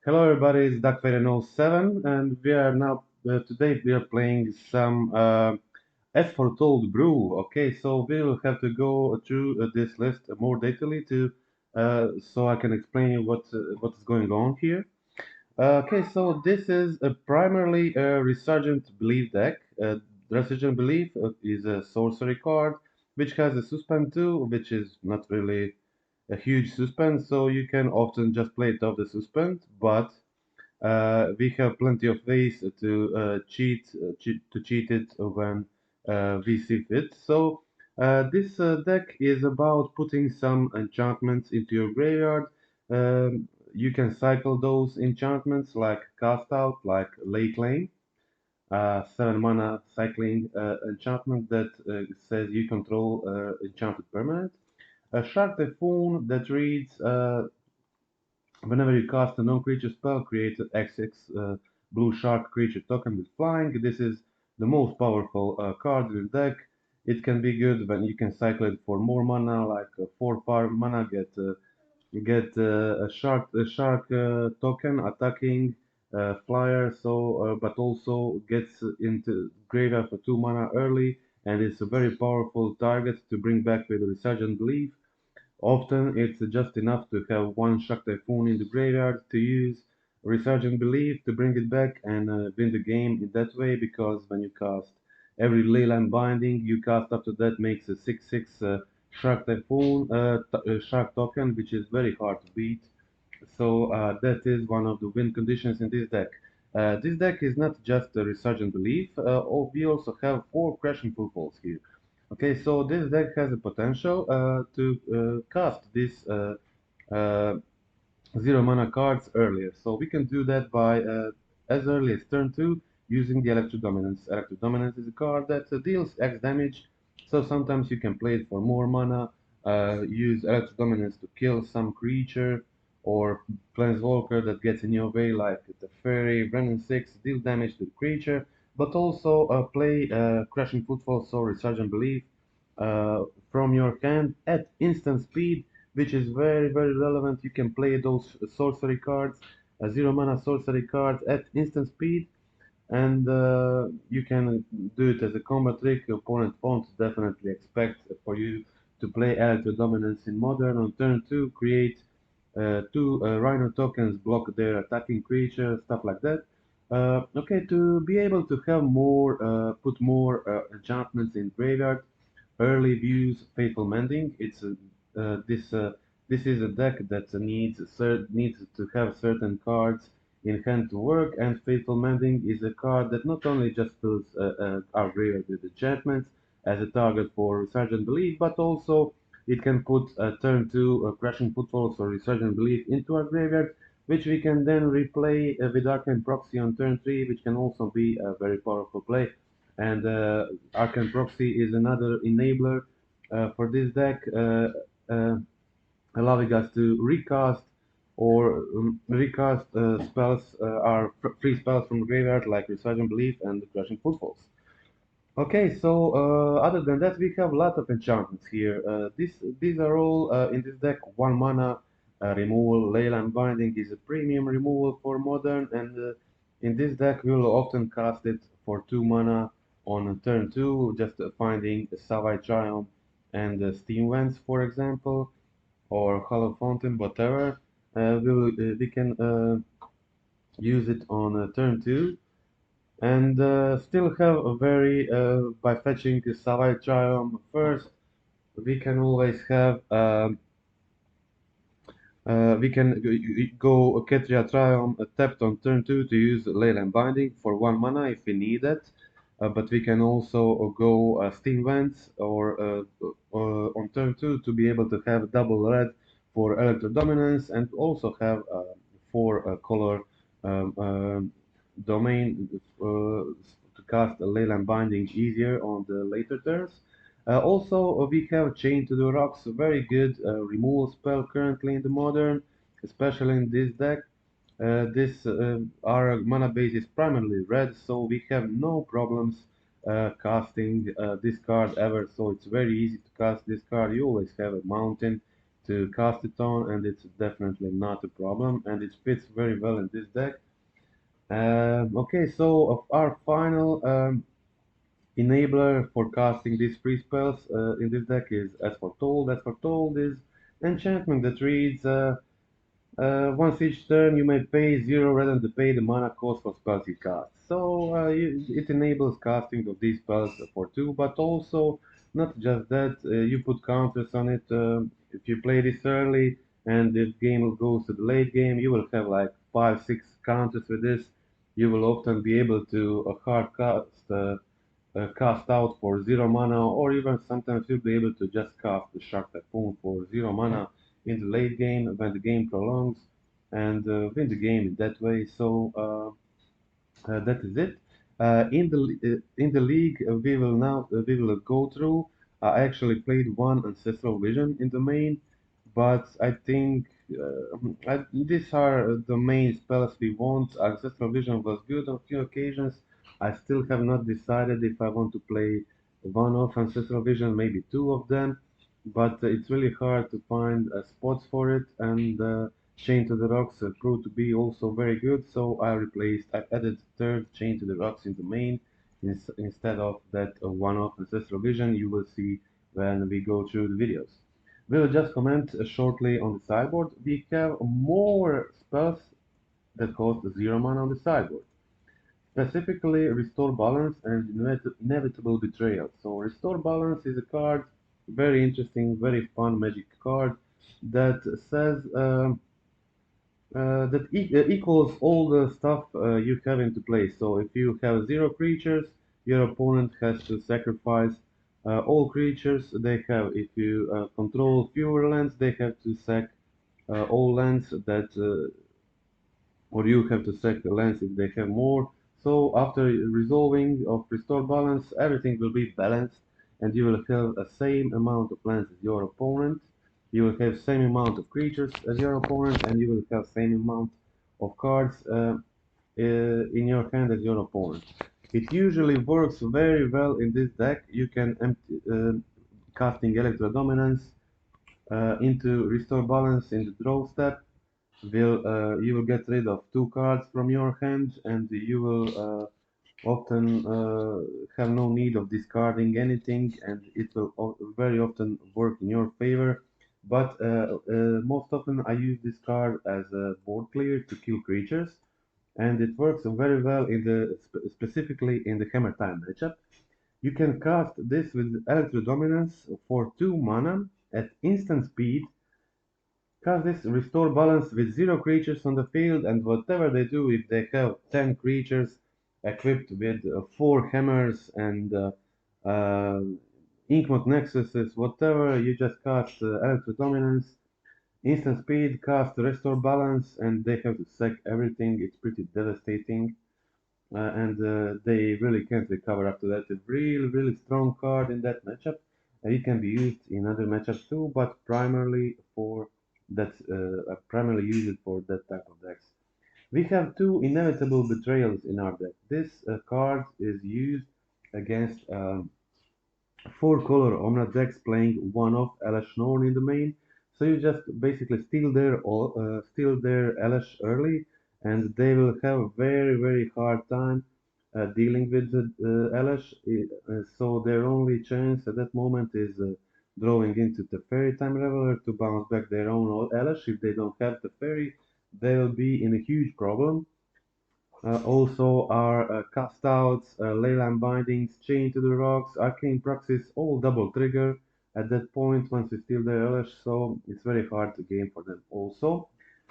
Hello everybody, it's Duckfaden07 and we are now today we are playing some As Foretold Brew. Okay, so we will have to go through this list more detailedly to so I can explain you what is going on here. Okay, so this is a primarily a Resurgent Belief deck. Resurgent Belief is a sorcery card which has a suspend too, which is not really a huge suspend, so you can often just play it off the suspend, but we have plenty of ways to cheat it when we see fit. So this deck is about putting some enchantments into your graveyard. You can cycle those enchantments like cast out, like lay claim, 7 mana cycling enchantment that says you control enchanted permanent. A Shark Typhoon that reads whenever you cast a non-creature spell, create an XX blue shark creature token with flying. This is the most powerful card in the deck. It can be good when you can cycle it for more mana, like 4 mana, get a shark token attacking flyer. So, but also gets into graveyard for 2 mana early, and it's a very powerful target to bring back with a Resurgent Belief. Often it's just enough to have one Shock Typhoon in the graveyard to use Resurgent Belief to bring it back and win the game in that way, because when you cast every Leyline Binding, you cast after that makes a 6/6 Shark Typhoon Shark token, which is very hard to beat. So that is one of the win conditions in this deck. This deck is not just a Resurgent Belief, we also have 4 Crashing Footfalls here. Okay, so this deck has the potential to cast this uh, 0 mana cards earlier. So we can do that by as early as turn 2 using the Electro Dominance. Electro Dominance is a card that deals X damage, so sometimes you can play it for more mana, use Electro Dominance to kill some creature or Planeswalker that gets in your way, like the Fairy, Brennan 6, deal damage to the creature, but also play Crashing Footfall, so Resurgent Belief uh, from your hand at instant speed, which is very relevant. You can play those sorcery cards, 0 mana sorcery cards at instant speed, and you can do it as a combo trick. Your opponent won't definitely expect for you to play Electro Dominance in Modern. On turn 2, create 2 Rhino tokens, block their attacking creature, stuff like that. Okay, to be able to have put more enchantments in graveyard, early views, Fatal Mending. This is a deck that needs to have certain cards in hand to work, and Fatal Mending is a card that not only just fills our graveyard with enchantments as a target for Resurgent Belief, but also it can put a turn 2 Crashing Footfalls or Resurgent Belief into our graveyard, which we can then replay with Arcane Proxy on turn 3, which can also be a very powerful play. And Arcane Proxy is another enabler for this deck, uh, allowing us to recast spells, our free spells from graveyard like Resurgent Belief and Crushing Footfalls. Okay, so other than that, we have a lot of enchantments here. These are all in this deck 1 mana removal. Leyland Binding is a premium removal for modern, and in this deck we will often cast it for 2 mana on turn 2, just finding a Savage Triumph and Steam Vents, for example, or Hollow Fountain, whatever. We can use it on turn 2 and still have a very by fetching the Savage Triumph first, we can always have we can go Ketria Triumph tapped on turn 2 to use Leyland Binding for 1 mana if we need it, but we can also go Steam Vents or on turn 2 to be able to have double red for Electro Dominance, and also have 4 color um, domain to cast a Leyland Binding easier on the later turns. Also, we have Chain to the Rocks, a very good removal spell currently in the modern, especially in this deck. Our mana base is primarily red, so we have no problems casting this card ever. So it's very easy to cast this card. You always have a mountain to cast it on, and it's definitely not a problem, and it fits very well in this deck. Okay, so of our final enabler for casting these free spells in this deck is As Foretold. As Foretold is enchantment that reads once each turn you may pay 0 rather than pay the mana cost for spells you cast. So it enables casting of these spells for 2, but also not just that, you put counters on it. If you play this early and if game goes to the late game, you will have like 5, 6 counters with this. You will often be able to hard cast out for 0 mana, or even sometimes you'll be able to just cast the Shark Typhoon for 0 mana in the late game when the game prolongs and win the game in that way. So that is it. In the league, we will go through. I actually played one Ancestral Vision in the main, but I think these are the main spells we want. Ancestral Vision was good on a few occasions. I still have not decided if I want to play one of Ancestral Vision, maybe two of them, but it's really hard to find spots for it, and Chain to the Rocks proved to be also very good, so I added third Chain to the Rocks in the main instead of that one-off Ancestral Vision you will see when we go through the videos. We'll just comment shortly on the sideboard. We have more spells that cost 0 mana on the sideboard. Specifically, Restore Balance and Inevitable Betrayal. So, Restore Balance is a card, very interesting, very fun magic card that says equals all the stuff you have into play. So if you have 0 creatures, your opponent has to sacrifice all creatures they have. If you control fewer lands, they have to sack all lands that or you have to sack the lands if they have more. So after resolving of restore balance, everything will be balanced, and you will have the same amount of lands as your opponent. You will have same amount of creatures as your opponent, and you will have same amount of cards in your hand as your opponent. It usually works very well in this deck. You can casting Electro Dominance into restore balance in the draw step you will get rid of two cards from your hand, and you will often have no need of discarding anything, and it will very often work in your favor. But most often I use this card as a board clear to kill creatures, and it works very well in the specifically in the Hammer Time matchup. You can cast this with Electro Dominance for 2 mana at instant speed. Cast this restore balance with 0 creatures on the field, and whatever they do, if they have 10 creatures equipped with 4 hammers and Inkmoth Nexuses, whatever, you just cast Electro Dominance, instant speed, cast restore balance, and they have to sack everything. It's pretty devastating. And they really can't recover after that. A really strong card in that matchup. It can be used in other matchups too, but I primarily use it for that type of decks. We have two inevitable betrayals in our deck. This card is used against 4-color Omna decks playing one of Elesh Norn in the main. So you just basically steal their Elesh early, and they will have a very hard time dealing with the Elesh. So their only chance at that moment is drawing into the Fairy Time Reveler to bounce back their own Elesh. If they don't have the Fairy, they will be in a huge problem. Also our cast outs, leyline bindings, chain to the rocks, arcane proxies, all double trigger at that point once you steal their Elish, so it's very hard to game for them. Also,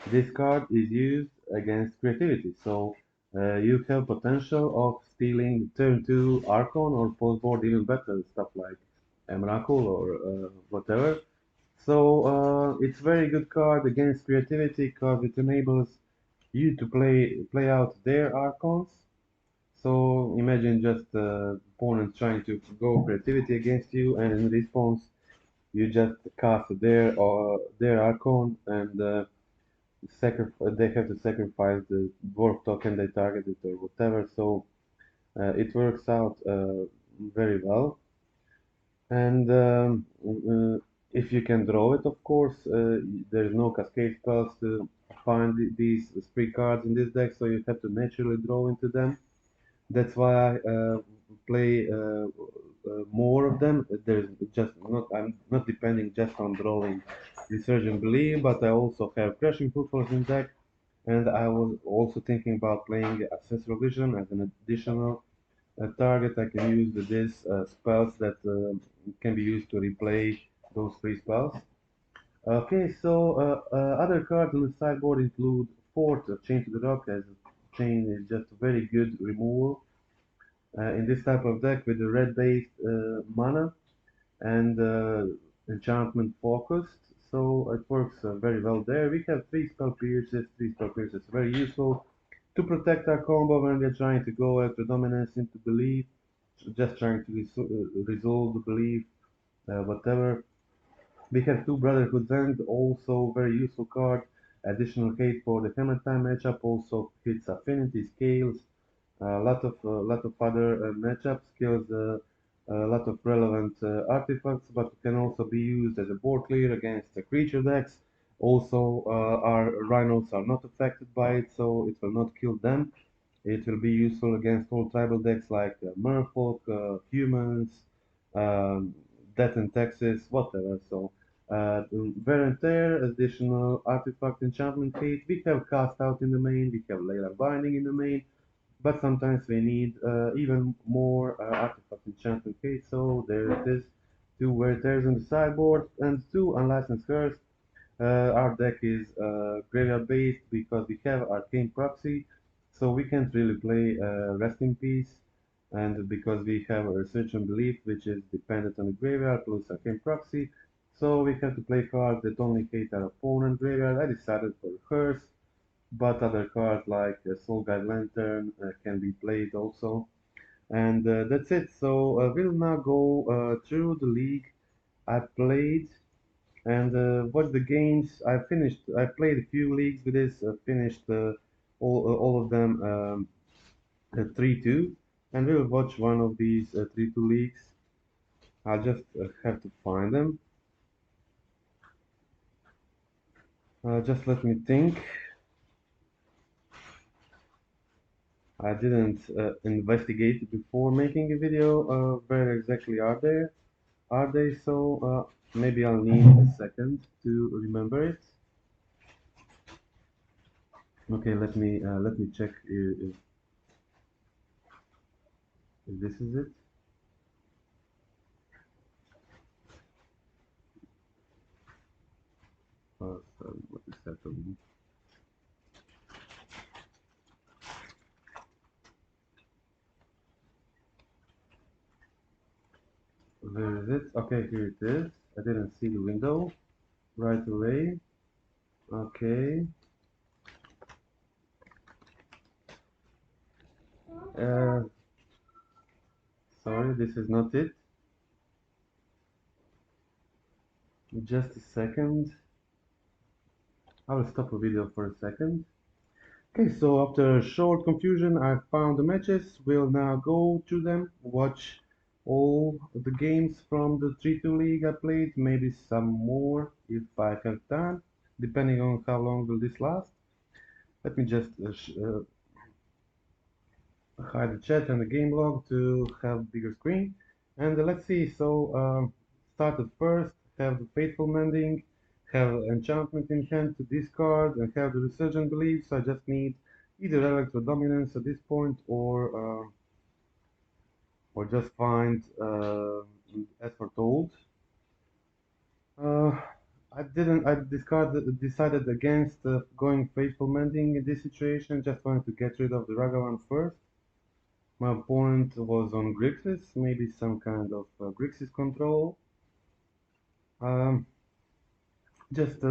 this card is used against creativity, so you have potential of stealing turn 2 Archon or post board even better stuff like Emrakul or whatever. So it's very good card against creativity because it enables you to play out their archons. So imagine just opponent trying to go creativity against you, and in response, you just cast their archon, and they have to sacrifice the dwarf token they targeted or whatever. So it works out very well. And If you can draw it, of course, there's no cascade spells to find these spree cards in this deck, so you have to naturally draw into them. That's why I play more of them. There's just not I'm not depending just on drawing Resurgent Belief, but I also have Crashing Footfalls in deck, and I was also thinking about playing Ancestral Vision as an additional target. I can use these spells that can be used to replay those three spells. Okay, so other cards on the sideboard include Fort Chain to the Rock, as Chain is just a very good removal in this type of deck with the red-based mana and enchantment focused, so it works very well there. We have three spell pierces. Three spell pierces very useful to protect our combo when we're trying to go after dominance into belief, just trying to resolve the belief, whatever. We have two Brotherhoods End, also very useful card. Additional hate for the Hammer Time matchup, also hits affinity, scales, a lot of other matchups, kills a lot of relevant artifacts, but can also be used as a board clear against the creature decks. Also, our Rhinos are not affected by it, so it will not kill them. It will be useful against all tribal decks like Merfolk, humans, um, Death in Texas, whatever. So, wear and tear, additional artifact enchantment hate. We have cast out in the main, we have Layla Binding in the main, but sometimes we need even more artifact enchantment hate. So there it is. Two wear tears on the sideboard and two unlicensed curse. Our deck is graveyard based because we have Arcane Proxy, so we can't really play Rest in Peace, and because we have a Research and Belief, which is dependent on the graveyard plus Arcane Proxy, so we have to play cards that only hate our opponent graveyard. I decided for Curse, but other cards like Soul Guide Lantern can be played also. And that's it. So we'll now go through the league I played and watch the games. I finished. I played a few leagues with this. Finished all of them 3-2, and we'll watch one of these 3-2 leagues. I'll just have to find them. Just let me think. I didn't investigate before making a video. Where exactly are they? Are they so? Maybe I'll need a second to remember it. Okay, let me check if this is it. Sorry, what is happening? Where is it? Okay, here it is. I didn't see the window right away. Okay. Uh, Sorry, this is not it. Just a second. I will stop the video for a second. Okay, so after short confusion, I found the matches. We'll now go to them, watch all the games from the 3-2 league I played, maybe some more if I have time, depending on how long will this last. Let me just hide the chat and the game log to have bigger screen. And let's see, so started first, have the Faithful Mending, have Enchantment in hand to discard, and have the Resurgent Belief, so I just need either Electro Dominance at this point or just find as foretold. Uh, decided against going Faithful Mending in this situation, just wanted to get rid of the Ragavan first. My opponent was on Grixis, maybe some kind of Grixis control. Um, just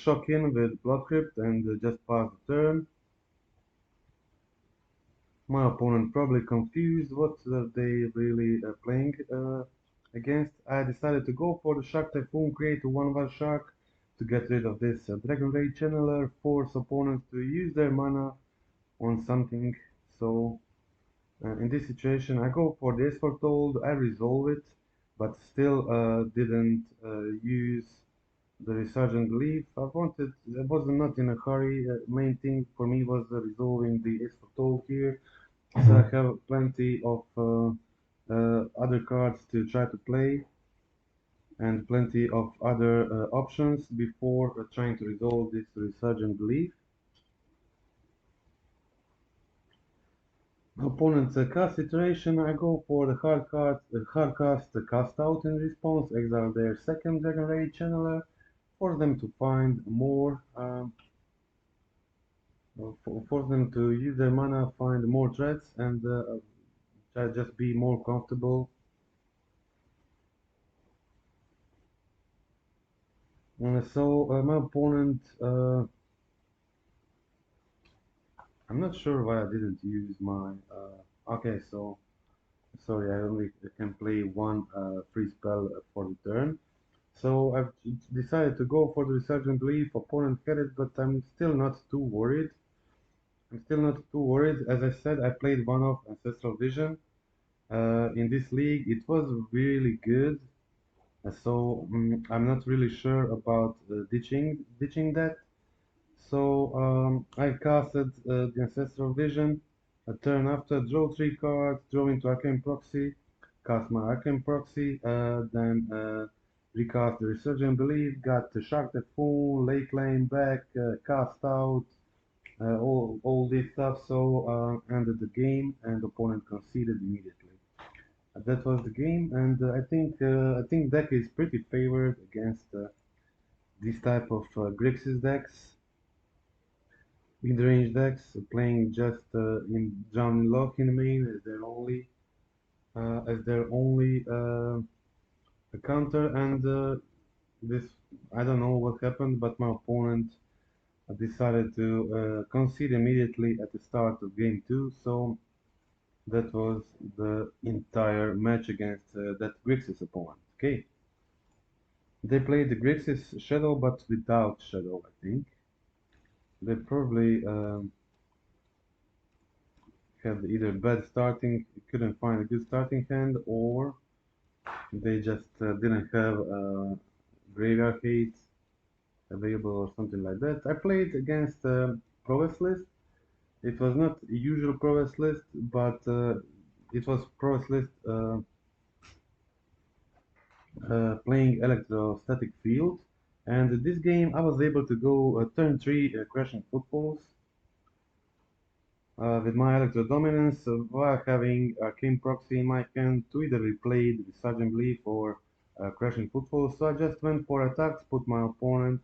shock in with Blood Crypt and just pass the turn. My opponent probably confused what they really playing against. I decided to go for the Shark Typhoon, create a 1/1 Shark to get rid of this Dragon Ray Channeler, force opponents to use their mana on something. So in this situation, I go for the Esfortold, I resolve it. but still didn't use the resurgent belief. I was not in a hurry. Main thing for me was resolving the Ace for Toll here. So I have plenty of other cards to try to play and plenty of other options before trying to resolve this resurgent belief. Opponent's cast iteration, I go for the hard cast, cast out in response, exile their second Dragon Rage channeler, force them to find more, force them to use their mana, find more threats, and just be more comfortable. So my opponent, I'm not sure why I didn't use my. Okay, so sorry, I only can play one free spell for the turn. So I've decided to go for the Resurgent Belief. Opponent had it, but I'm still not too worried. I'm still not too worried. As I said, I played one of Ancestral Vision in this league. It was really good. I'm not really sure about ditching that. So I casted the Ancestral Vision. A turn after, draw 3 cards, draw into Arcane Proxy, cast my Arcane Proxy, then recast the Resurgent Belief, got the Shark Typhoon, late lane back, cast out, all this stuff. So ended the game, and opponent conceded immediately. That was the game, and I think deck is pretty favored against this type of Grixis decks. Mid-range decks playing just in John Locke in main as their only counter, and this I don't know what happened, but my opponent decided to concede immediately at the start of game 2, so that was the entire match against that Grixis opponent. Okay, they played the Grixis Shadow, but without Shadow, I think. They probably had either bad starting, couldn't find a good starting hand, or they just didn't have graveyard hate available or something like that. I played against prowess list. It was not a usual prowess list, but it was prowess list playing electrostatic field. And this game I was able to go turn 3 crashing footballs with my Electro Dominance while having Arcane Proxy in my hand to either replay the Sergeant Leaf or Crashing Footfall. So I just went for attacks, put my opponent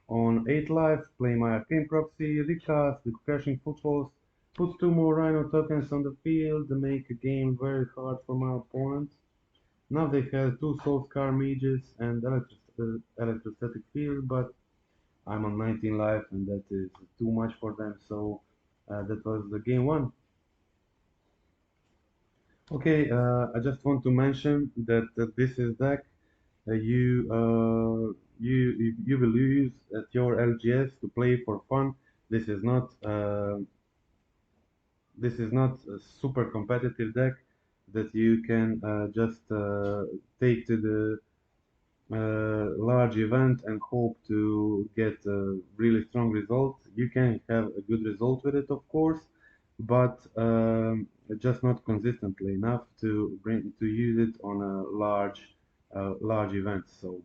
on 8 life, play my Arcane Proxy, recast the Crashing Footfalls, put 2 more Rhino tokens on the field, make a game very hard for my opponent. Now they had 2 Soul Scar Mages and Electrostatic Field, but I'm on 19 life and that is too much for them, so that was the game 1. Okay, I just want to mention that this is deck you will use at your LGS to play for fun. This is not a super competitive deck that you can just take to the large event and hope to get a really strong result. You can have a good result with it, of course, but just not consistently enough to use it on a large event. So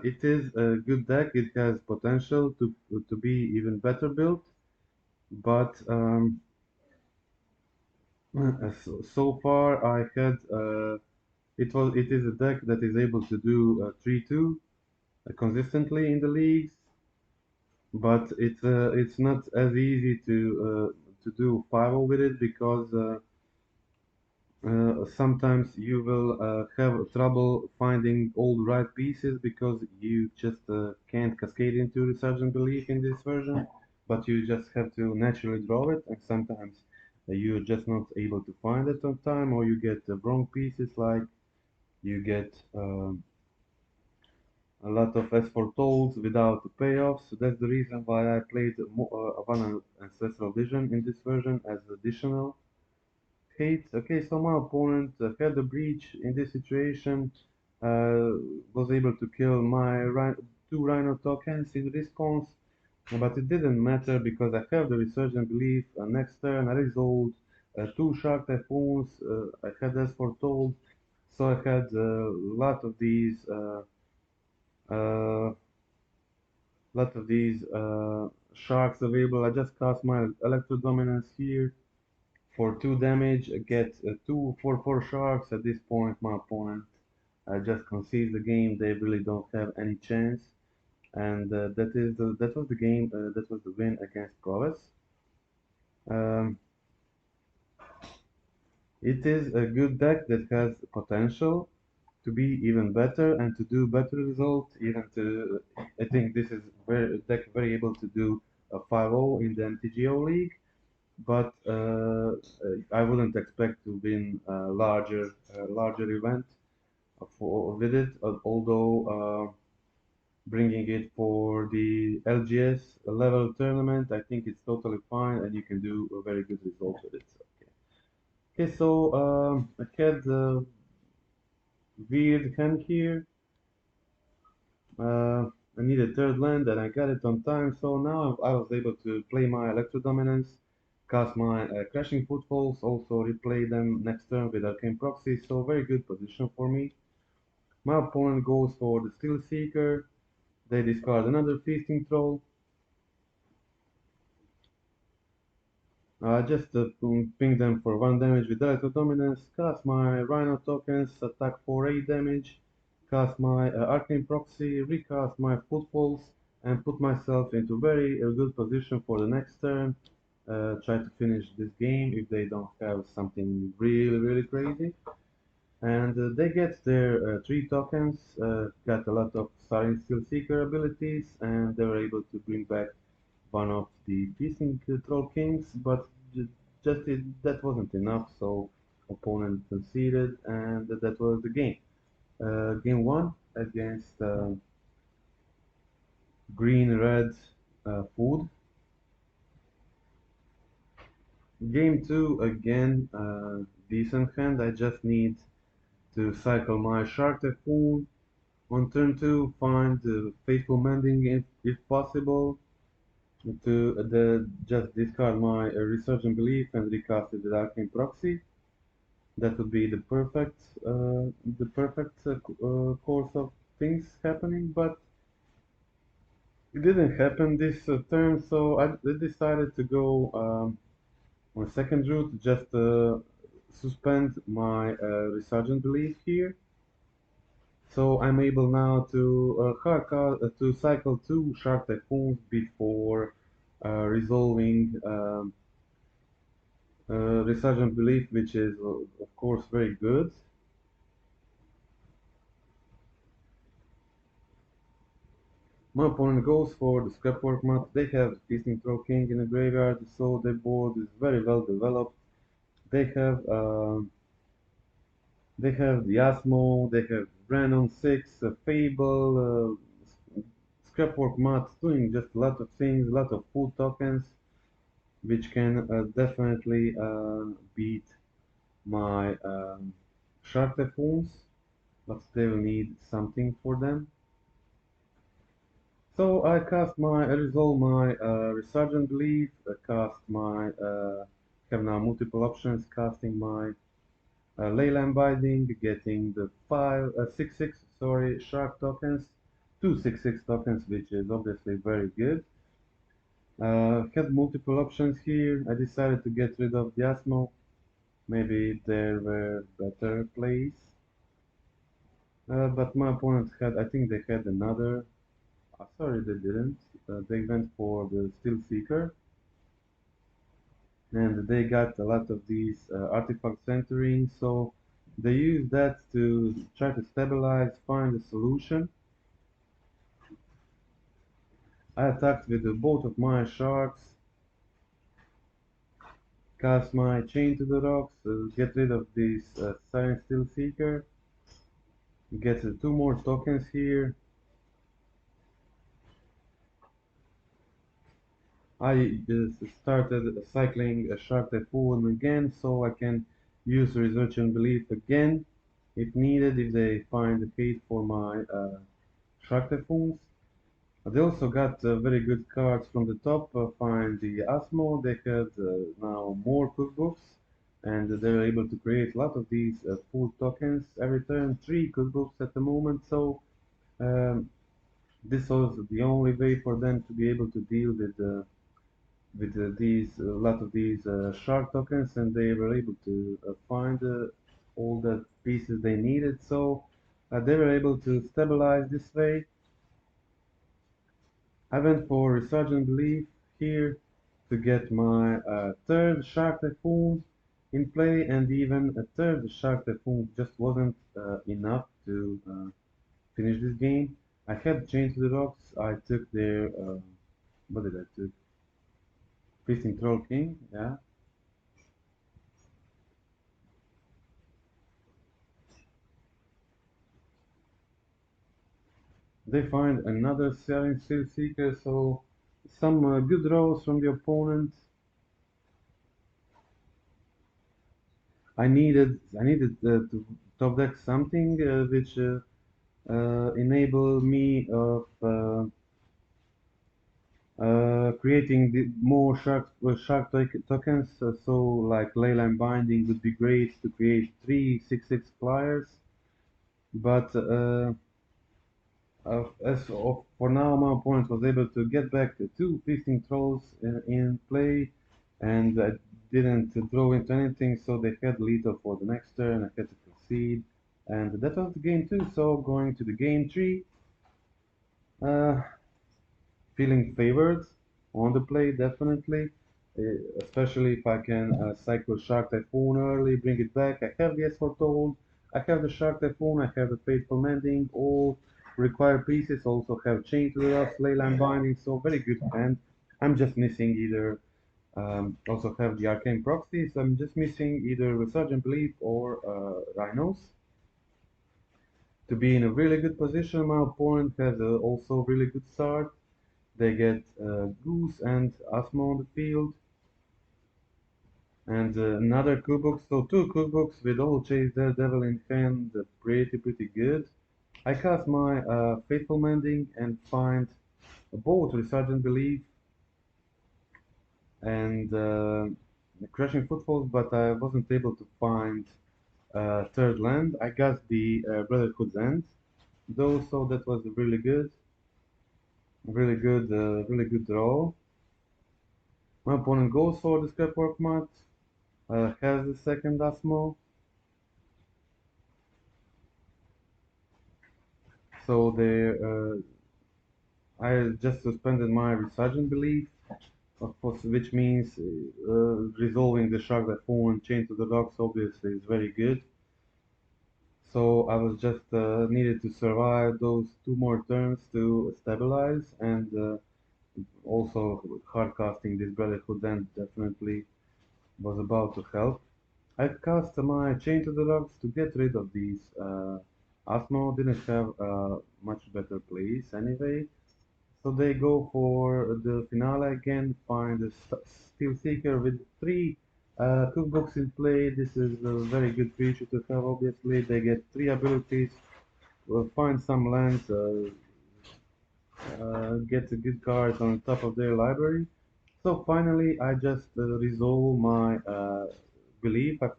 it is a good deck. It has potential to be even better built, but so far I had it is a deck that is able to do 3-2 consistently in the leagues, but it's not as easy to do 5 with it because sometimes you will have trouble finding all the right pieces because you just can't cascade into Resurgent Belief in this version, but you just have to naturally draw it, and sometimes you're just not able to find it on time, or you get the wrong pieces, like you get a lot of S4 tolls without payoffs. So that's the reason why I played one Ancestral Vision in this version as additional hate. Okay, so my opponent had a breach in this situation, uh, was able to kill my two Rhino tokens in response, but it didn't matter because I have the Resurgent Belief. Next turn I resolved two Shark Typhoons, I had as foretold, so I had a uh, lot of these sharks available. I just cast my Electro Dominance here for 2 damage, get two 4/4 sharks. At this point, my opponent just concedes the game. They really don't have any chance, and that was the game. That was the win against Proves. Um, it is a good deck that has potential to be even better and to do better results. Even to, I think this is very deck very able to do a 5-0 in the MTGO league, but I wouldn't expect to win a larger event with it. Although bringing it for the LGS level tournament, I think it's totally fine, and you can do a very good result with it. So, okay, so I had a weird hand here. Uh, I need a third land, and I got it on time. So now I was able to play my Electro Dominance, cast my Crashing Footfalls, also replay them next turn with Arcane Proxy. So very good position for me. My opponent goes for the Steel Seeker. They discard another Feasting Troll. Just ping them for 1 damage with Electro Dominance, cast my Rhino tokens, attack for 8 damage, cast my Arcane Proxy, recast my Footfalls, and put myself into very good position for the next turn. Try to finish this game if they don't have something really crazy. And they get their 3 tokens, got a lot of Siren Steel Seeker abilities, and they were able to bring back one of the Feasting Troll Kings, but that wasn't enough, so opponent conceded, and that was the game. Game 1 against green-red food. Game 2 again, decent hand. I just need to cycle my Shark Typhoon. On turn 2, find the Faithful Mending if possible. To just discard my Resurgent Belief and recast it with Arcane Proxy. That would be the perfect course of things happening, but it didn't happen this turn, so I decided to go on second route, just suspend my Resurgent Belief here. So I'm able now to to cycle two Shark Typhoons before resolving Resurgent Belief, which is of course very good. My opponent goes for the Scrapwork mat. They have Feasting Troll King in the graveyard, so their board is very well developed. They have the Asmo, they have Brand on 6, Fable, Scrapwork mat, doing just a lot of things, a lot of food tokens, which can definitely beat my Shark Typhoons, but they will need something for them. So I resolve my Resurgent Belief, have now multiple options, casting my Leyland Binding, getting the 6/6, sorry, Shark tokens, two 6/6 tokens, which is obviously very good. Had multiple options here, I decided to get rid of the Asmo, maybe there were better plays, but my opponent I think they had another. Sorry, they didn't. They went for the Steel Seeker, and they got a lot of these artifact centering, so they use that to try to stabilize, find a solution. I attacked with both of my sharks, cast my chain to the rocks, get rid of this Siren Steel Seeker, get two more tokens here. I just started cycling a Shark Typhoon again so I can use research and belief again if needed, if they find a hate for my shark typhoons. They also got very good cards from the top. Find the Asmo. They had now more cookbooks, and they were able to create a lot of these full tokens every turn. Three cookbooks at the moment. So um, this was the only way for them to be able to deal with these a lot of these shark tokens, and they were able to find all the pieces they needed. So they were able to stabilize this way. I went for Resurgent Belief here to get my third Shark Typhoon in play, and even a third Shark Typhoon just wasn't enough to finish this game. I had Chained to the Rocks. I took their what did I took? Feasting Troll King, yeah. They find another Selling Steel Seeker, so some good draws from the opponent. I needed to top deck something which enable me of creating more tokens. So like Leyline Binding would be great to create three 6/6 flyers. But as of for now, my opponent was able to get back two Feasting Trolls in play, and I didn't draw into anything, so they had lethal for the next turn. I had to proceed, and that was the game two. So going to the game three. Uh, Feeling favored on the play, definitely. Especially if I can cycle Shark Typhoon early, bring it back. I have the S Foretold, I have the Shark Typhoon, I have the Faithful Mending, all required pieces. Also have Chain to the Rust, Leyline Binding, so very good hand. I'm just missing either, also have the Arcane Proxies, I'm just missing either Resurgent Belief or Rhinos. To be in a really good position, my opponent has also really good start. They get Goose and Asmo on the field, and another cookbook. So two cookbooks with all Chase Daredevil in hand, pretty good. I cast my Faithful Mending and find both Resurgent Belief and Crushing Footfalls, but I wasn't able to find third land. I got the Brotherhood's End, though, so that was really good draw. My opponent goes for the Scrapwork Mat, has the second Asmo, so I just suspended my Resurgent Belief, of course, which means resolving the Shark Typhoon chain to the docks obviously is very good. So I was just needed to survive those two more turns to stabilize, and also hard casting this Brotherhood then definitely was about to help. I cast my Chain to the Rocks to get rid of these. Asmo didn't have much better plays anyway, so they go for the finale again, find a Steel Seeker with three cookbooks in play. This is a very good creature to have, obviously. They get three abilities, find some lands, get a good card on top of their library. So finally, I just resolve my belief. I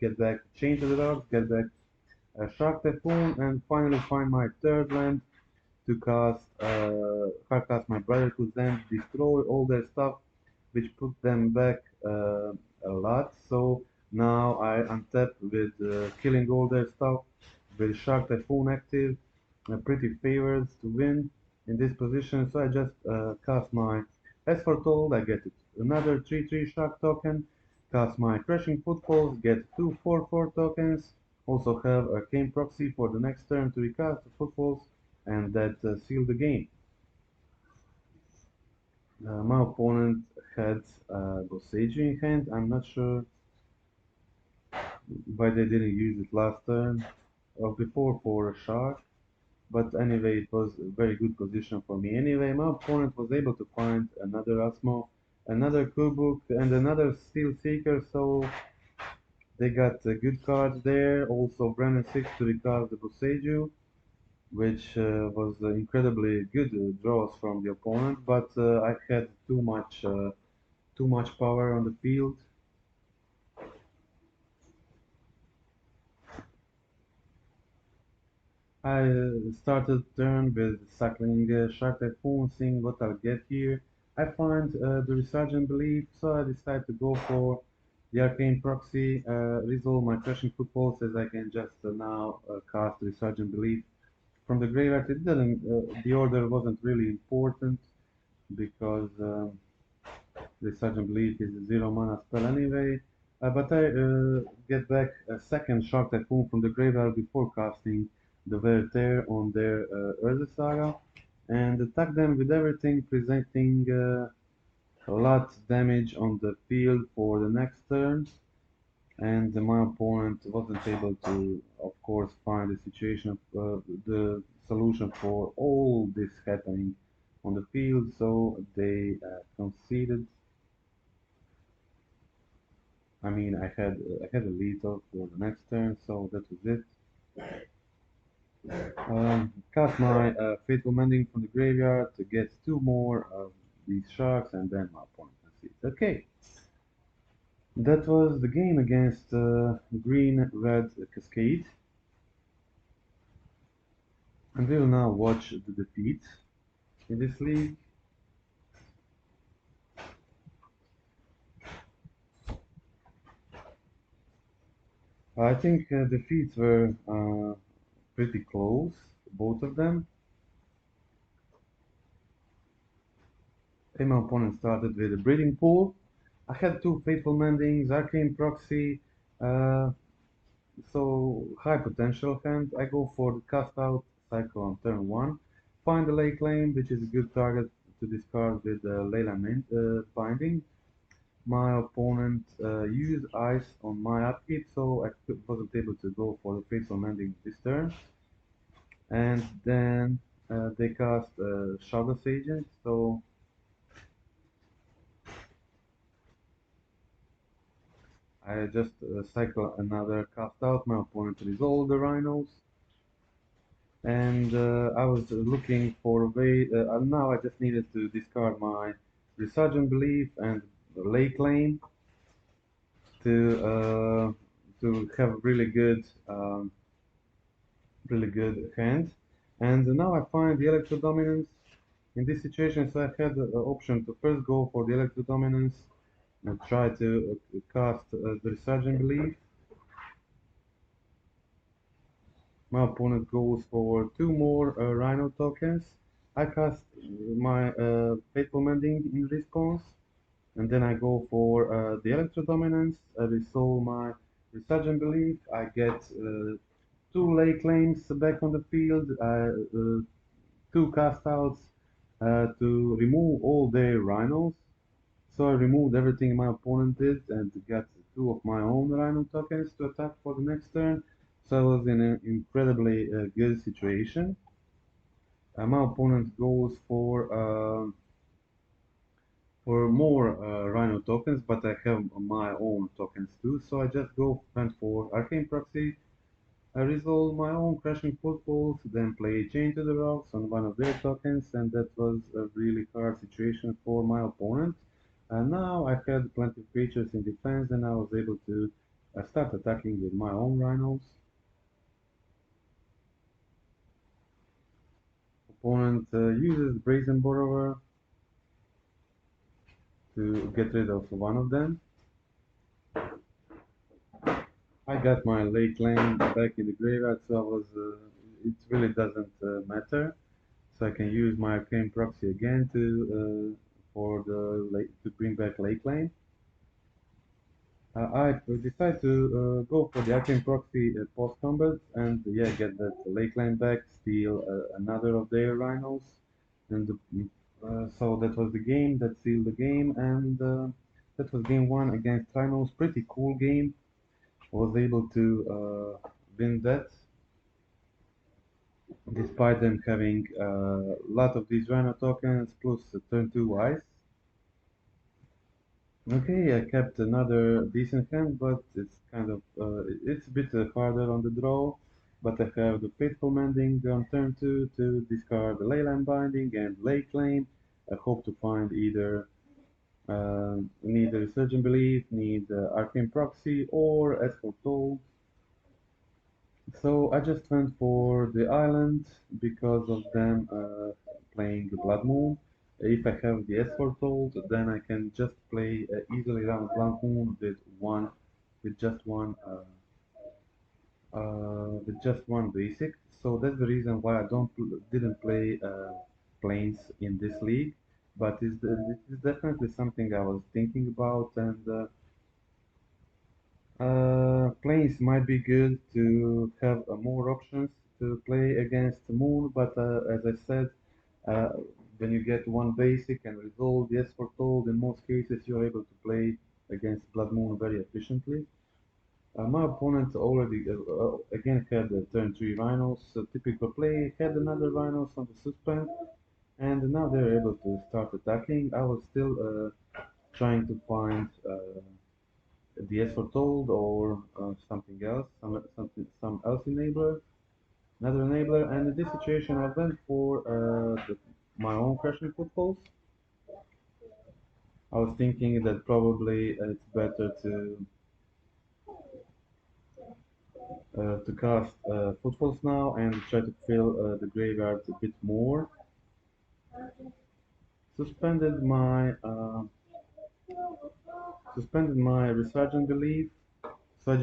get back Chain to the Dogs, get back Shark Typhoon, and finally find my third land to hard cast my Brotherhood, then destroy all their stuff, which put them back a lot. So now I untap with killing all their stuff with Shark Typhoon active, pretty favored to win in this position. So I just cast my As Foretold, I get another 3/3 Shark token, cast my Crushing Footfalls, get two 4/4 tokens, also have Arcane Proxy for the next turn to recast the Footfalls, and that sealed the game. My opponent had Boseiju in hand. I'm not sure why they didn't use it last turn or before for a shark, but anyway, it was a very good position for me. Anyway, my opponent was able to find another Asmo, another Kubuk, and another Steel Seeker, so They got good cards there. Also, Brennan 6 to recall the Boseiju, which was incredibly good draws from the opponent, but I had too much power on the field. I started turn with cycling Shark Typhoon, seeing what I'll get here. I find the Resurgent Belief, so I decide to go for the Arcane Proxy, resolve my Crushing Footballs as I can just now cast Resurgent Belief from the graveyard. It didn't, the order wasn't really important because the Sergeant Belief is a 0 mana spell anyway. But I get back a second Shark Typhoon from the graveyard before casting the Verter on their Urza Saga and attack them with everything, presenting a lot damage on the field for the next turn. And my opponent wasn't able to, of course, find the situation, the solution for all this happening on the field, so they conceded. I mean, I had a lead off for the next turn, so that was it. Cast my Fatal Mending from the graveyard to get two more of these sharks, and then my opponent concedes. Okay, that was the game against Green-Red Cascade. And we'll now watch the defeat in this league. I think defeats were pretty close, both of them. My opponent started with a Breeding Pool. I had two Faithful Mendings, Arcane Proxy, uh, so high potential hand. I go for the Cast Out cycle on turn 1. Find the Lake Lane, which is a good target to discard with Leyland Binding. My opponent used ice on my upkeep, so wasn't able to go for the Faithful Mending this turn. And then they cast Shardless Agent, so I just cycle another cast out. My opponent resolved the Rhinos, and I was looking for a way. Now I just needed to discard my Resurgent Belief and Lake Lane to have really good hand. And now I find the Electro Dominance in this situation. So I had the option to first go for the Electro Dominance and try to cast the Resurgent Belief. My opponent goes for two more Rhino tokens. I cast my Faithful Mending in response, and then I go for the Electro Dominance. I resolve my Resurgent Belief. I get two Lake Lanes back on the field, two cast outs to remove all their Rhinos. So I removed everything my opponent did and got two of my own Rhino tokens to attack for the next turn. So I was in an incredibly good situation. My opponent goes for more Rhino tokens, but I have my own tokens too. So I just went for Arcane Proxy. I resolve my own Crashing Footballs, then play Chain to the Rocks on one of their tokens, and that was a really hard situation for my opponent. And now I had plenty of creatures in defense, and I was able to start attacking with my own Rhinos. Opponent uses Brazen Borrower to get rid of one of them. I got my late lane back in the graveyard, so it really doesn't matter. So I can use my Arcane Proxy again to bring back late lane. I decide to go for the Arcane Proxy post combat and yeah, get that late lane back, steal another of their Rhinos, and so that was the game that sealed the game, and that was game one against Rhinos. Pretty cool game. Was able to win that despite them having a lot of these Rhino tokens plus turn 2 ice. Okay, I kept another decent hand, but it's kind of it's a bit harder on the draw. But I have the Faithful Mending on turn two to discard the Leyline Binding and Lay Claim. I hope to find either need the Resurgent Belief, need Arcane Proxy, or as foretold. So I just went for the island because of them playing the Blood Moon. If I have the Escort told, then I can just play easily around Blood Moon with just one basic. So that's the reason why I didn't play planes in this league. But it is definitely something I was thinking about, and planes might be good to have more options to play against the moon, but as I said, uh, when you get one basic and resolve yes foretold, in most cases you're able to play against Blood Moon very efficiently. My opponent already again had the turn 3 Rhinos, typical play, had another Rhinos on the suspend, and now they're able to start attacking. I was still trying to find the as foretold or something else, some else enabler, another enabler. And in this situation, I went for my own crashing footfalls. I was thinking that probably it's better to cast footfalls now and try to fill the graveyard a bit more. Suspended my suspended my resurgent belief. So I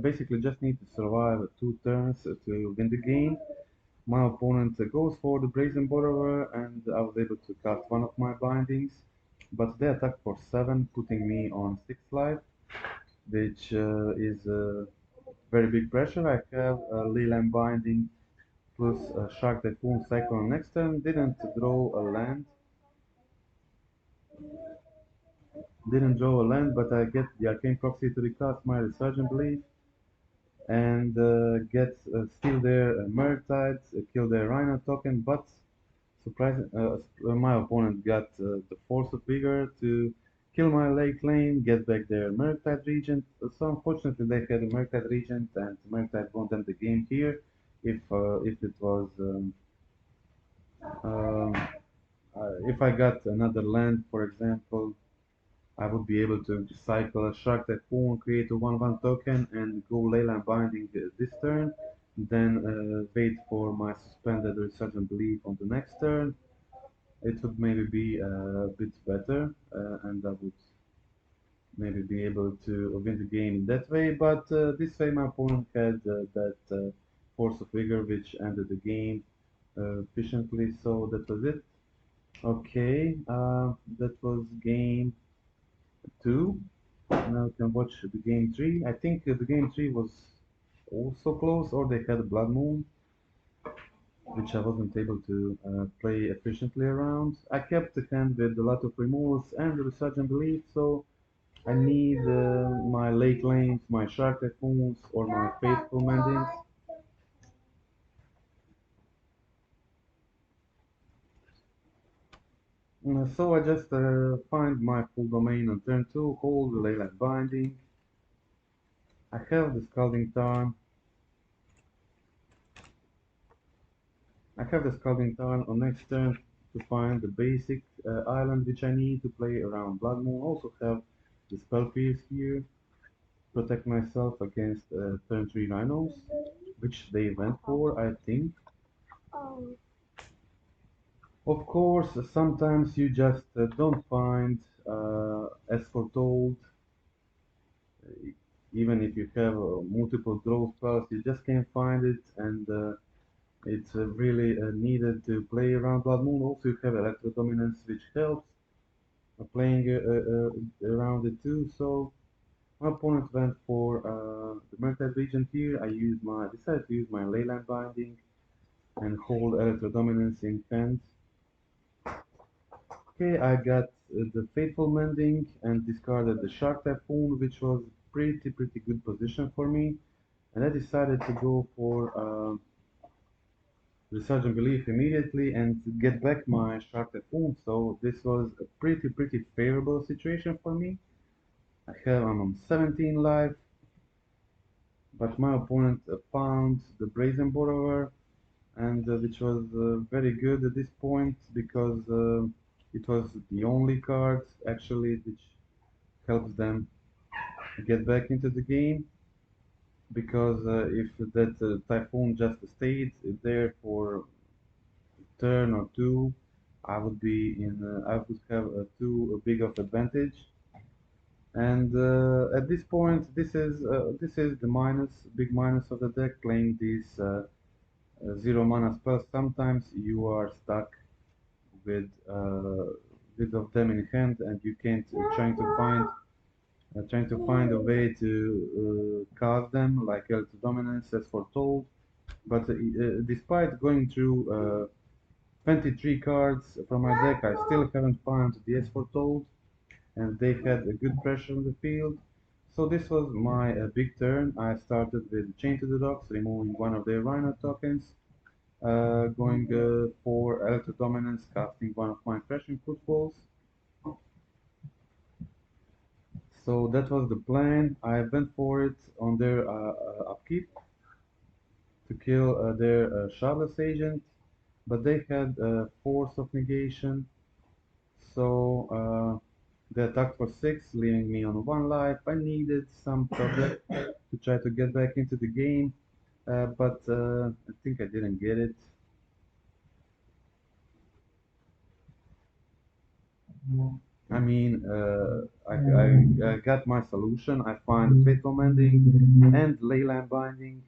basically just need to survive 2 turns to win the game. My opponent goes for the Brazen Borrower, and I was able to cast one of my bindings, but they attack for 7, putting me on 6 life, which is very big pressure. I have a Leyline Binding plus Shark Typhoon Cyclone next turn, didn't draw a land, but I get the Arcane Proxy to recast my Resurgent Belief, and get steal their Murktide, kill their Rhino token, but my opponent got the Force of Vigor to kill my late lane, get back their Murktide Regent. So unfortunately they had a Murktide Regent and Murktide won them the game here. If it was um, if I got another land, for example, I would be able to cycle a Shark Typhoon, create a 1/1 token, and go Leyline Binding this turn. Then wait for my suspended Resurgent Belief on the next turn. It would maybe be a bit better, and I would maybe be able to win the game that way. But this way, my opponent had that Force of Vigor, which ended the game efficiently. So that was it. Okay, that was game two. Now we can watch the game three. I think the game three was also close, or they had a Blood Moon, which I wasn't able to play efficiently around. I kept the hand with a lot of removals and the Resurgent Belief, so I need my late lanes, my Shark Typhoons, or my Faithful Mendings. So I just find my full domain on turn 2, hold the Leyline Binding. I have the Scalding Tarn. I have the Scalding Tarn on next turn to find the basic island which I need to play around Blood Moon. Also have the Spell Pierce here, protect myself against turn 3 Rhinos, which they went for, I think. Of course, sometimes you just don't find as foretold, even if you have multiple draw spells, you just can't find it, and it's really needed to play around Blood Moon. Also, you have Electro Dominance, which helps playing around it too. So my opponent went for the Murktide region here. Decided to use my Leyline Binding and hold Electro Dominance in hand. Okay, I got the Faithful Mending and discarded the Shark Typhoon, which was pretty good position for me. And I decided to go for resurgent belief immediately and get back my shark Typhoon. So this was a pretty favorable situation for me. I'm on 17 life, but my opponent found the Brazen Borrower, and which was very good at this point because it was the only card actually which helps them get back into the game. Because if that Typhoon just stayed there for turn or two, I would have too big of advantage. And at this point, this is the big minus of the deck. Playing these zero mana spells, sometimes you are stuck with bit of them in hand, and you can't trying to find a way to cast them like Electro Dominance as foretold. But despite going through 23 cards from my deck, I still haven't found the as foretold, and they had a good pressure on the field. So this was my big turn. I started with Chain to the Docks, removing one of their Rhino tokens, going for Electro Dominance, casting one of my Crashing Footfalls. So that was the plan. I went for it on their upkeep to kill their Shardless Agent, but they had Force of Negation, so they attacked for 6, leaving me on 1 life. I needed some project to try to get back into the game, but I think I didn't get it. I mean, I got my solution. I find Faithful Mending and Leyline Binding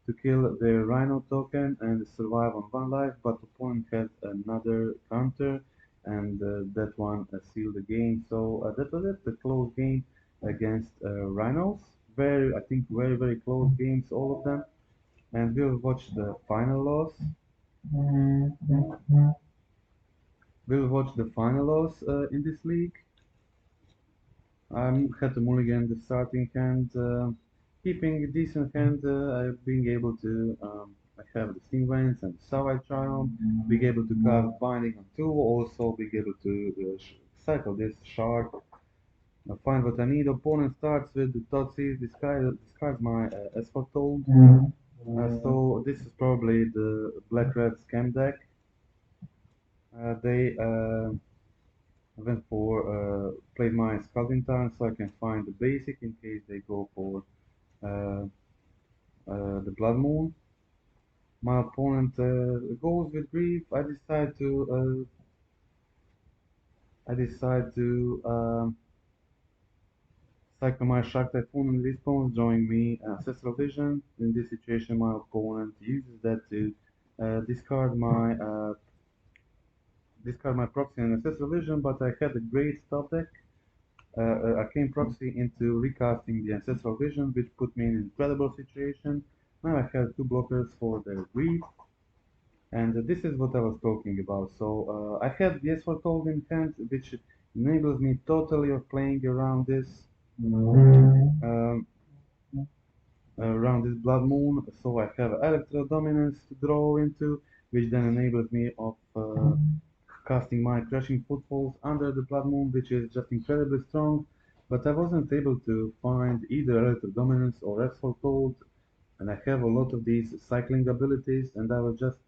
to kill the Rhino token and survive on 1 life, but opponent had another counter, and that one sealed the game. So that was it, the close game against Rhinos. I think very close games, all of them. And we'll watch the final loss. We'll watch the final loss in this league. I had to mulligan the starting hand, keeping a decent hand, being able to I have the Sting Vines and Savage Triumph, being able to cast Binding on 2, also being able to cycle this Shard, find what I need. Opponent starts with the Totsi, discards my as foretold. So this is probably the Black-Red Scam deck. They went for played my scouting turn so I can find the basic in case they go for uh, the Blood Moon. My opponent goes with Grief. I decide to cycle my Shark Typhoon and respawn, drawing me Ancestral Vision. In this situation, my opponent uses that to discard my proxy and Ancestral Vision, but I had a great stop deck. Arcane Proxy into recasting the Ancestral Vision, which put me in an incredible situation. Now I have 2 blockers for the Grief, and this is what I was talking about. So I had the S4 in hand, which enables me totally of playing um, around this Blood Moon. So I have Electro Dominance to draw into, which then enables me of casting my Crashing Footfalls under the Blood Moon, which is just incredibly strong. But I wasn't able to find either Electro Dominance or As Foretold, and I have a lot of these cycling abilities, and I was just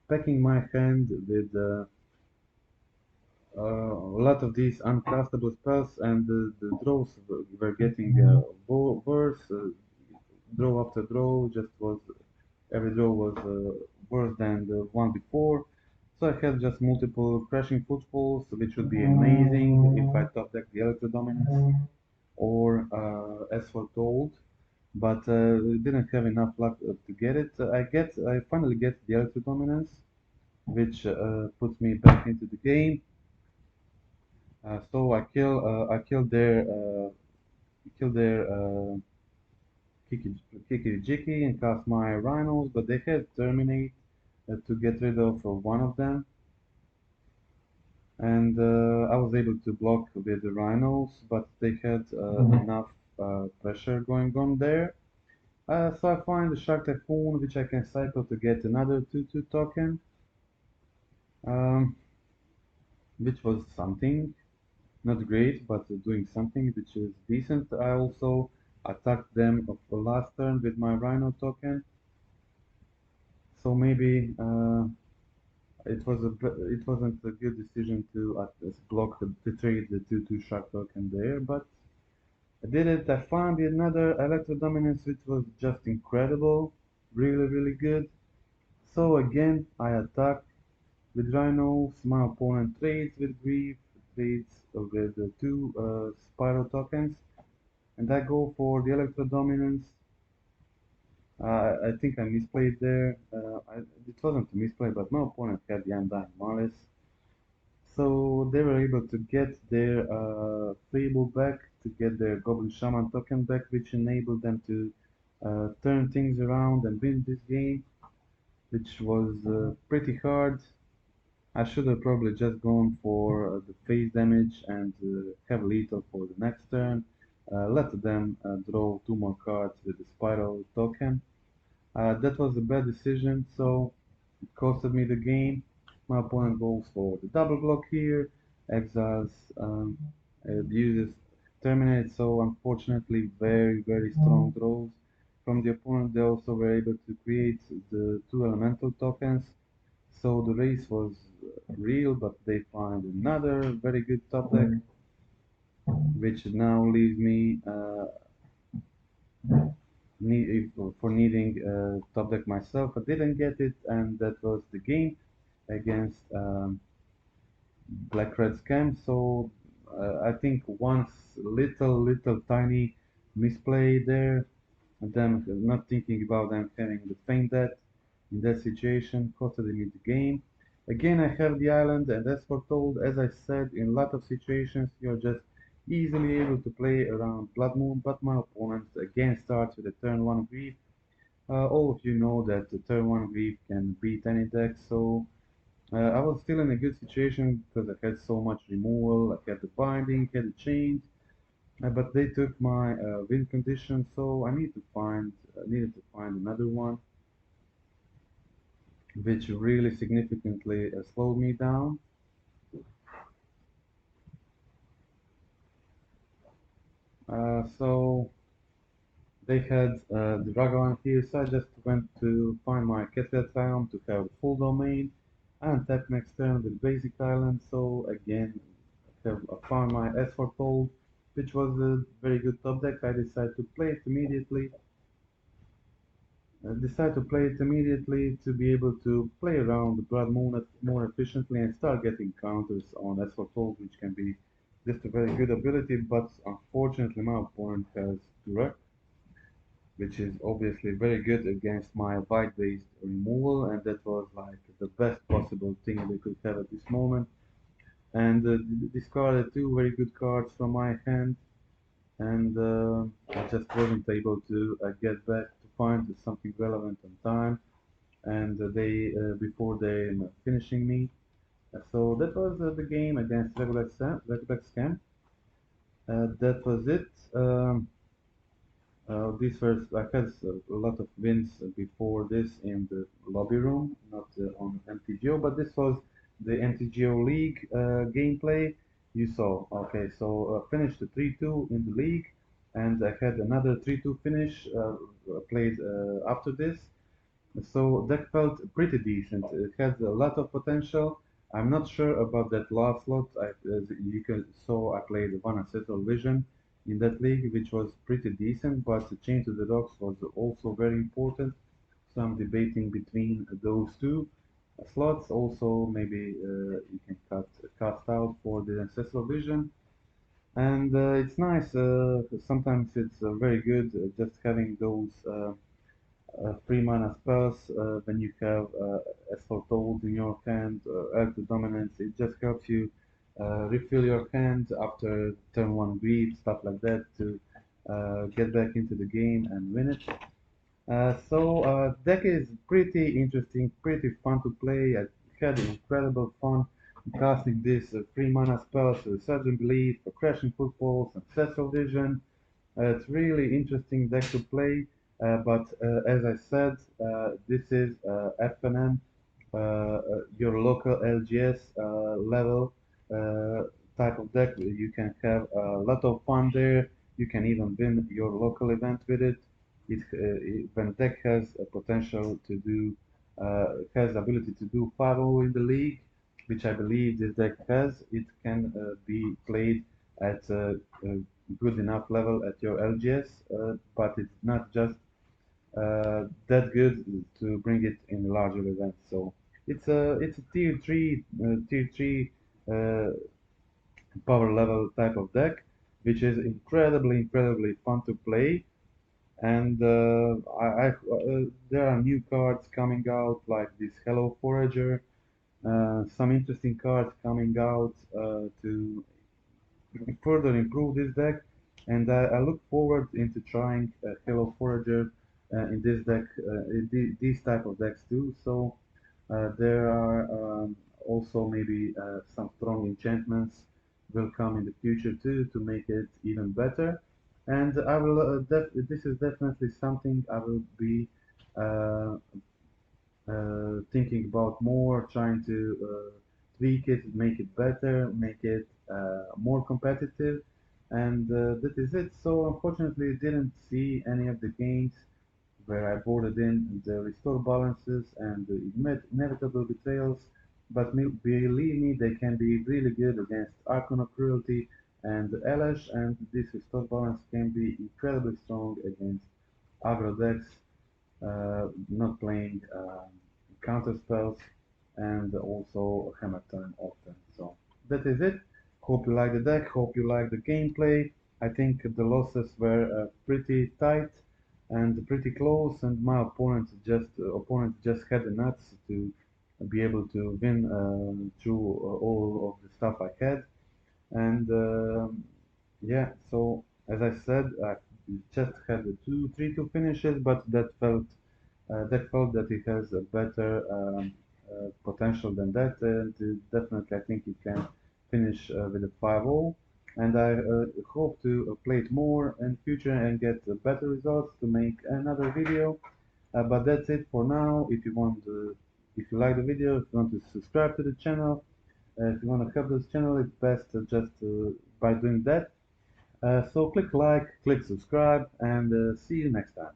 packing my hand with a lot of these uncastable spells, and the draws were getting worse. Draw after draw just was every draw was worse than the one before. So I had just multiple crashing footfalls, which would be amazing if I top deck the Electro Dominance or as foretold. But didn't have enough luck to get it. I finally get the Electro Dominance, which puts me back into the game. So I kill their Kiki Jiki and cast my Rhinos, but they had Terminate to get rid of one of them, and I was able to block with the Rhinos, but they had enough pressure going on there. So I find the Shark Typhoon, which I can cycle to get another 2/2 token, um, which was something. Not great, but doing something which is decent. I also attacked them for last turn with my Rhino token, so maybe it wasn't a good decision to block to trade the 2/2 Shark token there, but I did it. I found another Electro Dominance, which was just incredible, really good. So again, I attack with Rhinos. My opponent trades with Grief, trades with the two Spiral tokens, and I go for the Electro Dominance. I think I misplayed there. It wasn't a misplay, but my opponent had the Undying Malice. So they were able to get their Fable back, to get their Goblin Shaman token back, which enabled them to turn things around and win this game, which was pretty hard. I should have probably just gone for the phase damage and have lethal for the next turn. Let them draw two more cards with the Spiral token. That was a bad decision, so it costed me the game. My opponent goes for the double block here, exiles, uses terminate, so unfortunately very strong draws from the opponent. They also were able to create the two elemental tokens, so the race was real, but they find another very good top deck, which now leaves me for needing top deck myself. I didn't get it, and that was the game against Black Red Scam. So I think once little tiny misplay there, and them not thinking about them having the feint that in that situation costed me the game. Again, I have the island, and as foretold, as I said, in a lot of situations you're just easily able to play around Blood Moon, but my opponent again starts with a turn 1 Grief. All of you know that the turn 1 Grief can beat any deck, so I was still in a good situation because I had so much removal, I had the binding, had the chains, but they took my win condition, so needed to find another one, which really significantly slowed me down. So they had the Ragavan here, so I just went to find my Ketlet Island to have full domain and tap next turn with basic island. So again, I found my S foretold, which was a very good top deck. I decided to play it immediately. To be able to play around the Blood Moon more efficiently and start getting counters on S foretold, which can be just a very good ability. But unfortunately, my opponent has direct, which is obviously very good against my bite-based removal, and that was like the best possible thing they could have at this moment. And discarded two very good cards from my hand, and I just wasn't able to get back to find something relevant on time, and they before they finishing me. So that was the game against regular scam. That was it. This was I had a lot of wins before this in the lobby room, not on MTGO, but this was the MTGO League gameplay. You saw, okay, so finished the 3-2 in the league, and I had another 3-2 finish played after this. So that felt pretty decent. It has a lot of potential. I'm not sure about that last slot. As you can saw, I played one Ancestral Vision in that league, which was pretty decent, but the Chain to the Docks was also very important. So I'm debating between those two slots. Also, maybe you can cast out for the Ancestral Vision. And it's nice. Sometimes it's very good just having those. 3 mana spells when you have as foretold in your hand, Elder Dominance. It just helps you refill your hand after turn 1 Grief, stuff like that, to get back into the game and win it. Deck is pretty interesting, pretty fun to play. I had incredible fun casting these 3 mana spells, Surgeon Belief, Crashing Footfalls, Ancestral Vision. It's really interesting deck to play. But as I said, this is FNM, your local LGS level uh, type of deck. You can have a lot of fun there. You can even win your local event with it. When deck has a potential to do, has the ability to do 5-0 in the league, which I believe this deck has, it can be played at a good enough level at your LGS, but it's not just that good to bring it in larger events. So it's a tier three uh, power level type of deck, which is incredibly fun to play. And there are new cards coming out like this Hello Forager. Some interesting cards coming out to further improve this deck, and I look forward into trying Hello Forager in this deck, these type of decks too. So there are also maybe some strong enchantments will come in the future too to make it even better. And I will. This is definitely something I will be uh, thinking about more, trying to tweak it, make it better, make it more competitive, and that is it. So unfortunately, didn't see any of the games where I boarded in the restore balances and the inevitable betrayals, but believe me, they can be really good against Archon of Cruelty and Elish, and this restore balance can be incredibly strong against aggro decks not playing counter spells, and also hammer time often. So that is it. Hope you like the deck. Hope you like the gameplay. I think the losses were pretty tight and pretty close, and my opponent just had the nuts to be able to win through all of the stuff I had. And yeah, so as I said, I just had the 2 3-2 finishes, but that felt that it has a better potential than that, and definitely I think it can finish with a 5-0. And I hope to play it more in future and get better results to make another video. But that's it for now. If you like the video, if you want to subscribe to the channel, if you want to help this channel, it's best just by doing that. So click like, click subscribe, and see you next time.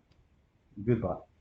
Goodbye.